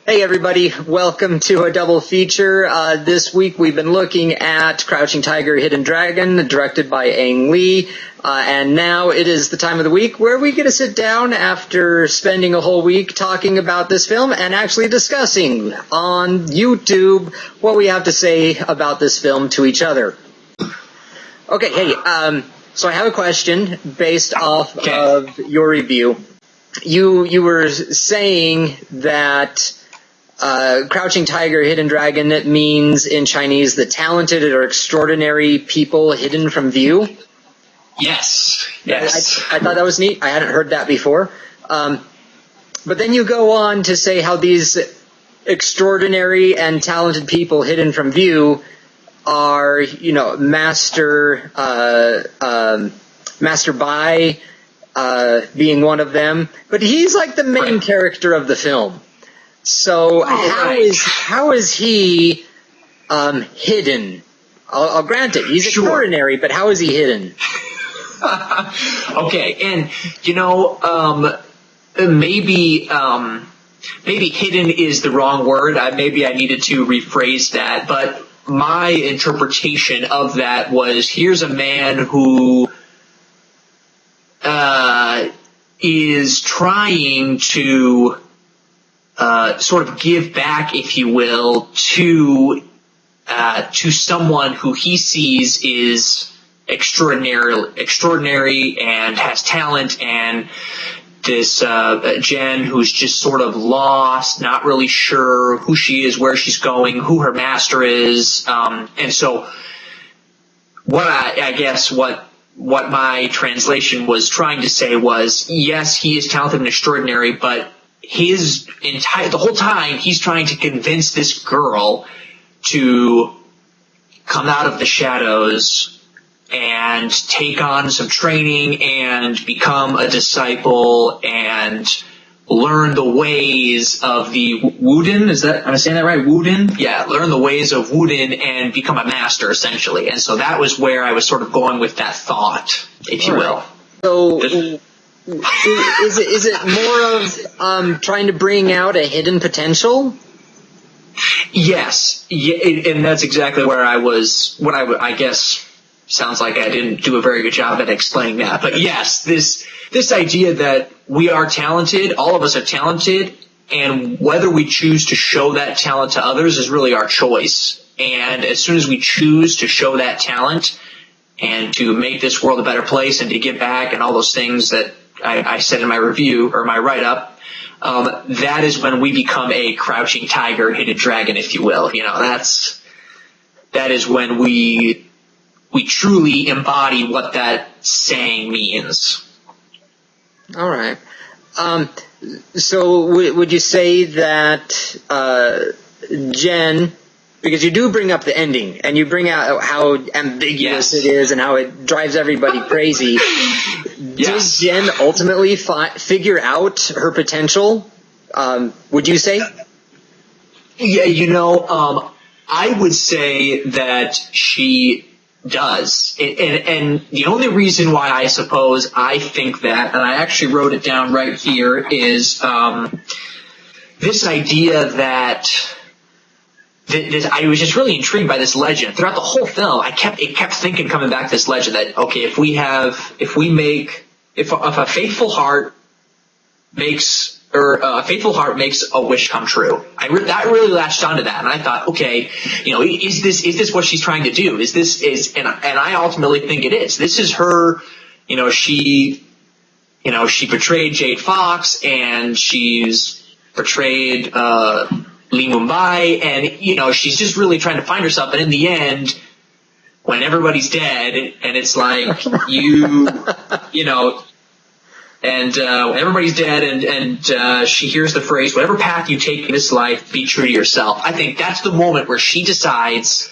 Hey everybody, welcome to a double feature. This week we've been looking at Crouching Tiger, Hidden Dragon, directed by Ang Lee. And now it is the time of the week where we get to sit down after spending a whole week talking about this film and actually discussing on YouTube what we have to say about this film to each other. Okay, hey, so I have a question based off of your review. You were saying that Crouching Tiger, Hidden Dragon, it means in Chinese the talented or extraordinary people hidden from view. Yes. I thought that was neat. I hadn't heard that before. But then you go on to say how these extraordinary and talented people hidden from view are, Master Bai being one of them. But he's like the main character of the film. So how is he hidden? I'll grant it. He's extraordinary, but how is he hidden? Okay, and maybe hidden is the wrong word. Maybe I needed to rephrase that. But my interpretation of that was: here's a man who is trying to sort of give back, if you will, to someone who he sees is extraordinary and has talent, and this Jen who's just sort of lost, not really sure who she is, where she's going, who her master is, and so what I guess what my translation was trying to say was, yes, he is talented and extraordinary, but the whole time he's trying to convince this girl to come out of the shadows and take on some training and become a disciple and learn the ways of the Wudin. Am I saying that right? Wudin? Yeah, learn the ways of Wudin and become a master, essentially. And so that was where I was sort of going with that thought, if you will. So is it more of trying to bring out a hidden potential? Yes, and that's exactly where I was. I guess sounds like I didn't do a very good job at explaining that. But yes, this idea that we are talented, all of us are talented, and whether we choose to show that talent to others is really our choice. And as soon as we choose to show that talent and to make this world a better place and to give back and all those things that I said in my review or my write-up, that is when we become a crouching tiger, hidden dragon, if you will. That is when we truly embody what that saying means. All right. So would you say that Jen, because you do bring up the ending and you bring out how ambiguous it is and how it drives everybody crazy, does Jen ultimately figure out her potential? Would you say? Yeah, I would say that she does. And the only reason why I suppose I think that, and I actually wrote it down right here, is this idea that I was just really intrigued by this legend. Throughout the whole film, it kept thinking, coming back to this legend that, okay, if a faithful heart makes a wish come true. That really latched onto that, and I thought, okay, is this what she's trying to do? And I ultimately think it is. This is her. She betrayed Jade Fox, and she's betrayed Li Mumbai, and she's just really trying to find herself. And in the end, when everybody's dead, and it's like and everybody's dead, and she hears the phrase, "Whatever path you take in this life, be true to yourself." I think that's the moment where she decides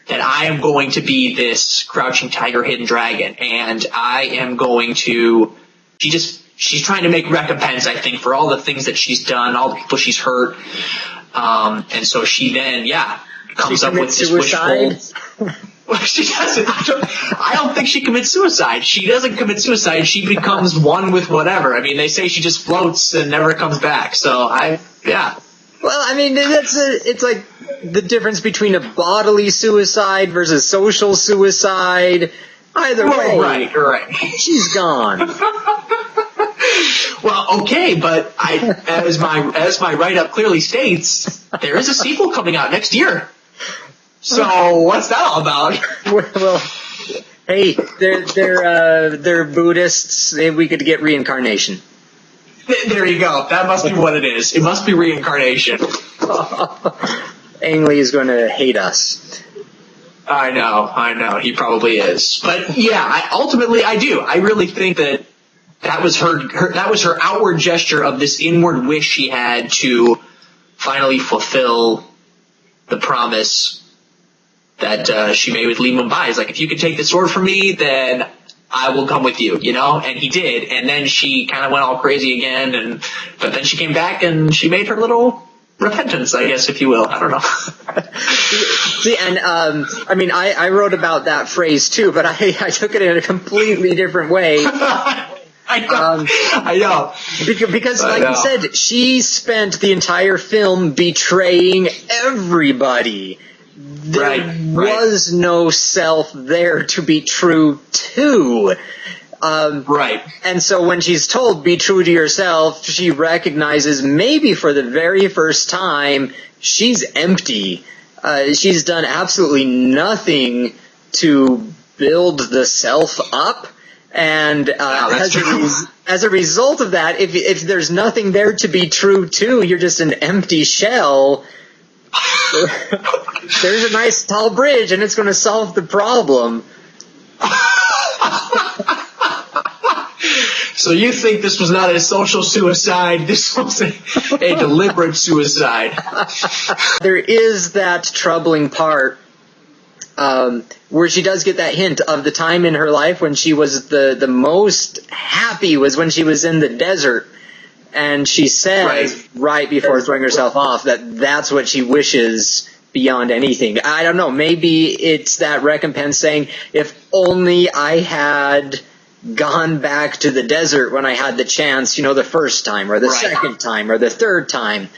that I am going to be this crouching tiger, hidden dragon, and I am going to. She's trying to make recompense, I think, for all the things that she's done, all the people she's hurt. And so she then, comes up with this wishful. Well, she doesn't. I don't think she commits suicide. She doesn't commit suicide. She becomes one with whatever. I mean, they say she just floats and never comes back. So Well, I mean, it's like the difference between a bodily suicide versus social suicide. Either way, right. She's gone. Well, okay, but as my write-up clearly states, there is a sequel coming out next year. So what's that all about? Well, hey, they're Buddhists. We could get reincarnation. There you go. That must be what it is. It must be reincarnation. Ang Lee is going to hate us. I know. He probably is. But yeah, ultimately I do. I really think that was her outward gesture of this inward wish she had to finally fulfill the promise that she made with Lee Mumbai. It's like, if you could take the sword from me, then I will come with you, and he did. And then she kind of went all crazy again, but then she came back and she made her little repentance, I guess, if you will. I don't know. See, and I mean, I wrote about that phrase too, but I took it in a completely different way. I know. Because like you said, she spent the entire film betraying everybody. There was no self there to be true to. Right. And so when she's told, be true to yourself, she recognizes maybe for the very first time, she's empty. She's done absolutely nothing to build the self up. And as a result of that, if there's nothing there to be true to, you're just an empty shell. There's a nice tall bridge, and it's going to solve the problem. So you think this was not a social suicide, this was a deliberate suicide. There is that troubling part where she does get that hint of the time in her life when she was the most happy was when she was in the desert. And she says right before throwing herself off that's what she wishes beyond anything. I don't know. Maybe it's that recompense saying, if only I had gone back to the desert when I had the chance, the first time or the second time or the third time.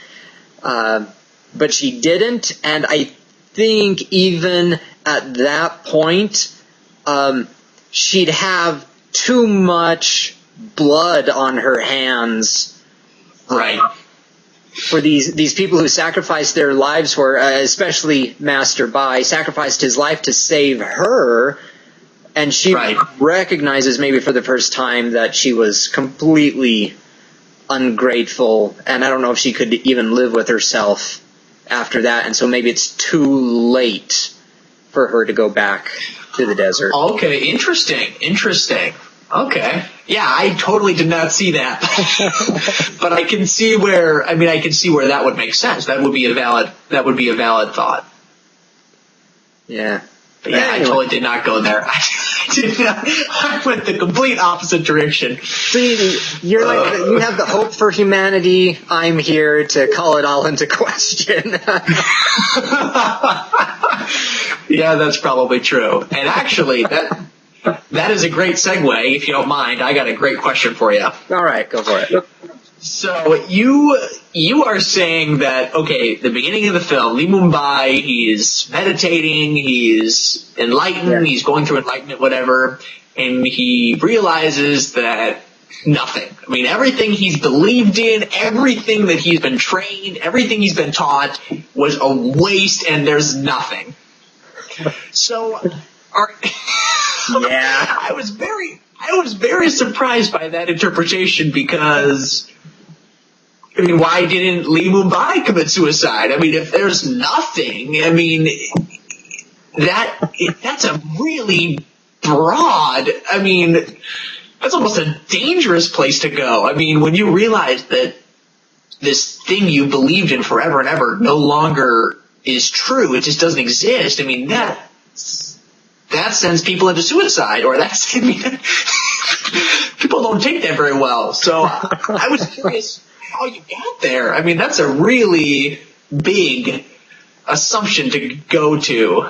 But she didn't. And I think even at that point, she'd have too much blood on her hands. For these people who sacrificed their lives for, especially Master Bai, sacrificed his life to save her, and she recognizes maybe for the first time that she was completely ungrateful, and I don't know if she could even live with herself after that, and so maybe it's too late for her to go back to the desert. Okay, interesting. Okay. Yeah, I totally did not see that. But I can see where that would make sense. That would be a valid thought. Yeah. But yeah, anyway. I totally did not go there. I went the complete opposite direction. See, you have the hope for humanity. I'm here to call it all into question. Yeah, that's probably true. And actually, that is a great segue. If you don't mind, I got a great question for you. All right, go for it. So you are saying that, okay, the beginning of the film, Lee Mumbai, he's meditating, he's enlightened, he's going through enlightenment, whatever, and he realizes that nothing. I mean, everything he's believed in, everything that he's been trained, everything he's been taught was a waste, and there's nothing. So, I was very surprised by that interpretation because, I mean, why didn't Lee Mumbai commit suicide? I mean, if there's nothing, I mean, that's a really broad, I mean, that's almost a dangerous place to go. I mean, when you realize that this thing you believed in forever and ever no longer is true, it just doesn't exist, I mean, that sends people into suicide, or people don't take that very well. So I was curious how you got there. I mean, that's a really big assumption to go to.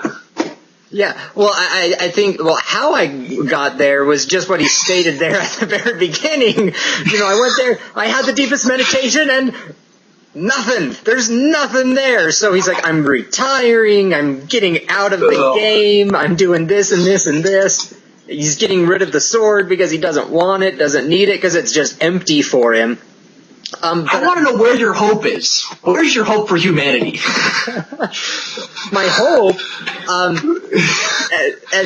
Yeah, well, I think, how I got there was just what he stated there at the very beginning. I went there, I had the deepest meditation, and nothing. There's nothing there. So he's like, I'm retiring. I'm getting out of the game. I'm doing this and this and this. He's getting rid of the sword because he doesn't want it, doesn't need it, because it's just empty for him. I want to know where your hope is. Where's your hope for humanity? My hope, and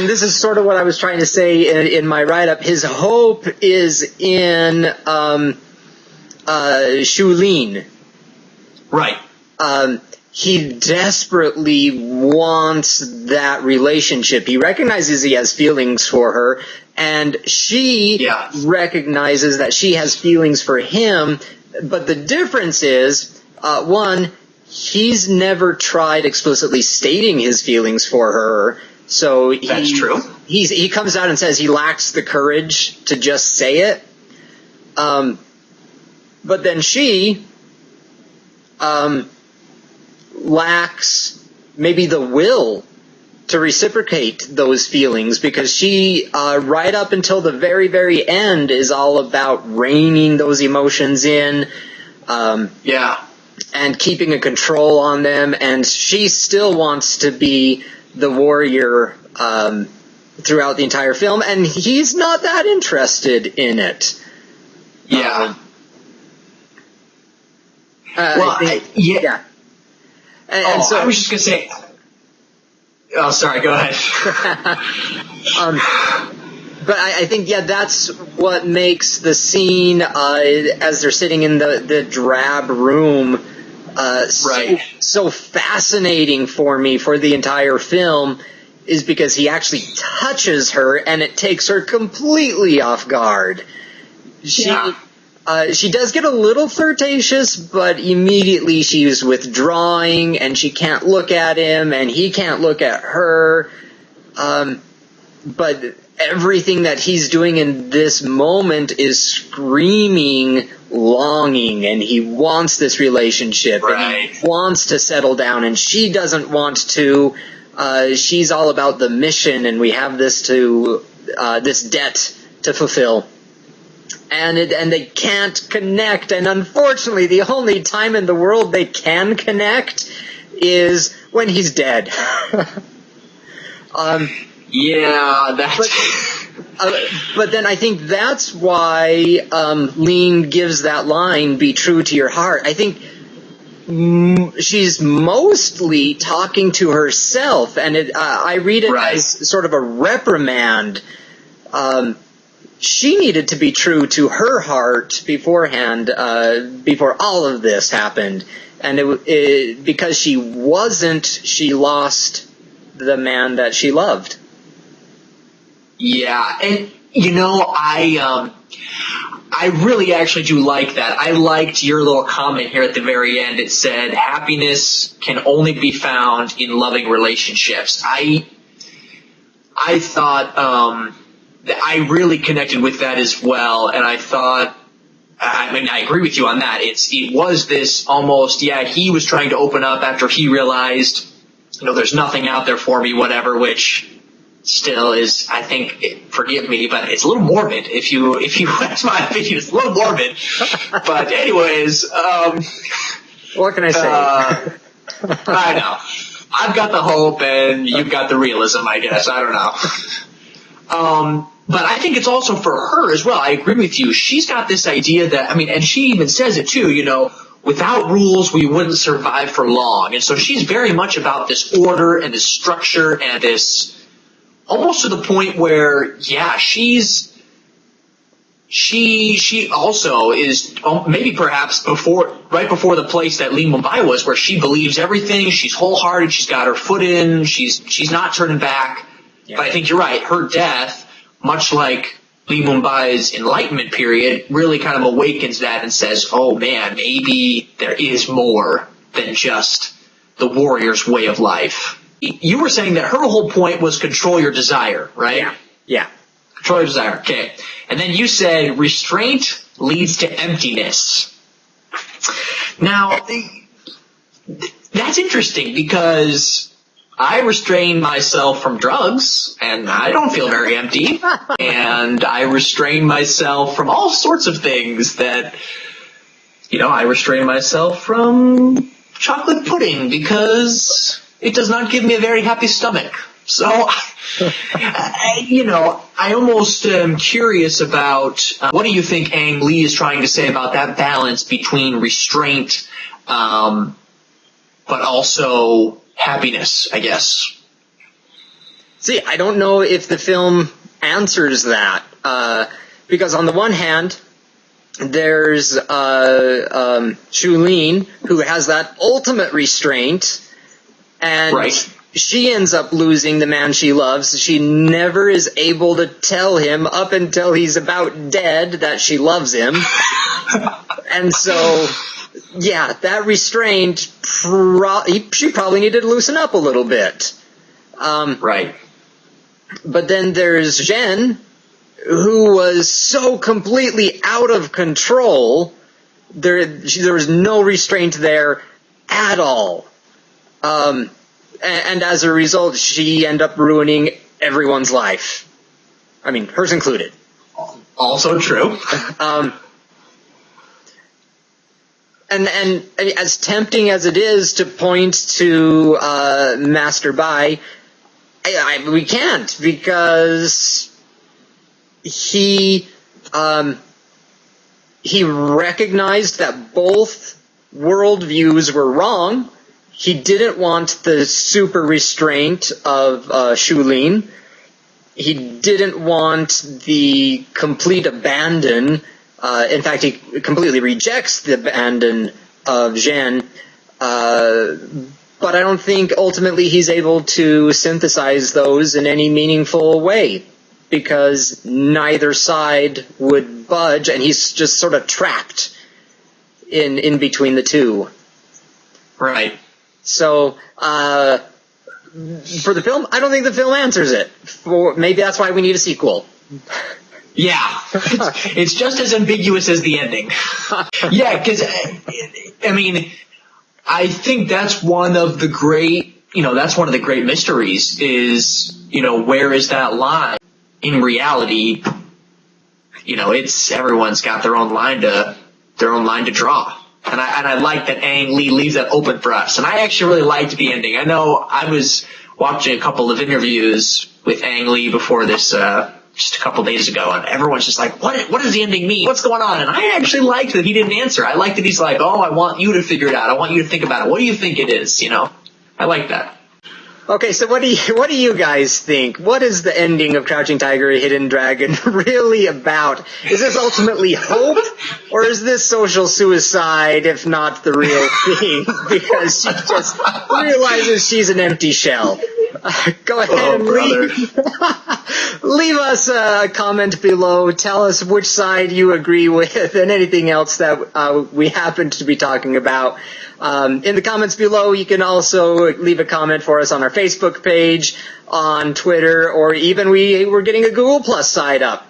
this is sort of what I was trying to say in my write-up, his hope is in Shulin. Right. He desperately wants that relationship. He recognizes he has feelings for her, and she recognizes that she has feelings for him. But the difference is, one, he's never tried explicitly stating his feelings for her. So that's true. He comes out and says he lacks the courage to just say it. But then she lacks maybe the will to reciprocate those feelings, because she, right up until the very, very end, is all about reining those emotions in, and keeping a control on them, and she still wants to be the warrior throughout the entire film, and he's not that interested in it. Yeah. And so I was just going to say... Oh, sorry, go ahead. But I think, that's what makes the scene, as they're sitting in the drab room, so fascinating for me for the entire film, is because he actually touches her and it takes her completely off guard. She does get a little flirtatious, but immediately she's withdrawing, and she can't look at him, and he can't look at her. But everything that he's doing in this moment is screaming longing, and he wants this relationship, and he wants to settle down, and she doesn't want to. She's all about the mission, and we have this debt to fulfill. And they can't connect, and unfortunately the only time in the world they can connect is when he's dead. But then I think that's why Lean gives that line, "Be true to your heart." I think she's mostly talking to herself, and I read it as sort of a reprimand. She needed to be true to her heart beforehand, before all of this happened. And because she wasn't, she lost the man that she loved. Yeah, and I really actually do like that. I liked your little comment here at the very end. It said, happiness can only be found in loving relationships. I thought, I really connected with that as well, and I thought, I agree with you on that. It was this almost, he was trying to open up after he realized, there's nothing out there for me, whatever, which still is, I think, forgive me, but it's a little morbid. If you ask my opinion, it's a little morbid. But anyways, what can I say? I know. I've got the hope, and you've got the realism, I guess. I don't know. But I think it's also for her as well. I agree with you. She's got this idea that, and she even says it too, without rules, we wouldn't survive for long. And so she's very much about this order and this structure and this, almost to the point where, she also is, maybe perhaps right before the place that Lee Mumbai was, where she believes everything, she's wholehearted, she's got her foot in, she's not turning back. Yeah. But I think you're right. Her death, much like Lee Mumbai's enlightenment period, really kind of awakens that and says, oh man, maybe there is more than just the warrior's way of life. You were saying that her whole point was control your desire, right? Yeah. Control your desire, okay. And then you said restraint leads to emptiness. Now, that's interesting because I restrain myself from drugs, and I don't feel very empty. And I restrain myself from all sorts of things that I restrain myself from chocolate pudding because it does not give me a very happy stomach. So, I almost am curious about what do you think Ang Lee is trying to say about that balance between restraint, but also happiness, I guess. See, I don't know if the film answers that, because on the one hand, there's Shulin, who has that ultimate restraint, and right. She ends up losing the man she loves. She never is able to tell him up until he's about dead that she loves him. And so, yeah, that restraint, she probably needed to loosen up a little bit. Right. But then there's Zhen, who was so completely out of control. There was no restraint there at all. And as a result, she ended up ruining everyone's life. I mean, hers included. Also true. And as tempting as it is to point to Master Bai, we can't, because he recognized that both worldviews were wrong. He didn't want the super restraint of Shulin. He didn't want the complete abandon. In fact, he completely rejects the abandon of Zhen. But I don't think ultimately he's able to synthesize those in any meaningful way, because neither side would budge, and he's just sort of trapped in between the two. Right. So, for the film, I don't think the film answers it. Maybe that's why we need a sequel. Yeah. It's just as ambiguous as the ending. Yeah, because, I think that's one of the great, mysteries is, where is that line? In reality, everyone's got their own line to draw. And I like that Ang Lee leaves that open for us. And I actually really liked the ending. I know I was watching a couple of interviews with Ang Lee before this, just a couple days ago, and everyone's just like, what does the ending mean? What's going on? And I actually liked that he didn't answer. I liked that he's like, oh, I want you to figure it out. I want you to think about it. What do you think it is? I like that. Okay, so what do you guys think? What is the ending of Crouching Tiger, Hidden Dragon really about? Is this ultimately hope, or is this social suicide, if not the real thing? Because she just realizes she's an empty shell. Go ahead and leave us a comment below. Tell us which side you agree with and anything else that we happen to be talking about. In the comments below, you can also leave a comment for us on our Facebook page, on Twitter, or even we're getting a Google Plus site up.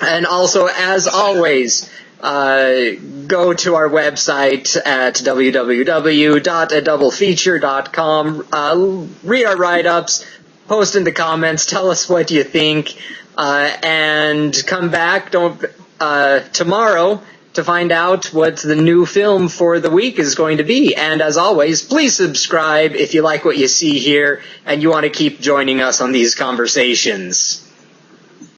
And also, as always, go to our website at www.adoublefeature.com, read our write-ups, post in the comments, tell us what you think, and come back tomorrow to find out what the new film for the week is going to be. And as always, please subscribe if you like what you see here and you want to keep joining us on these conversations.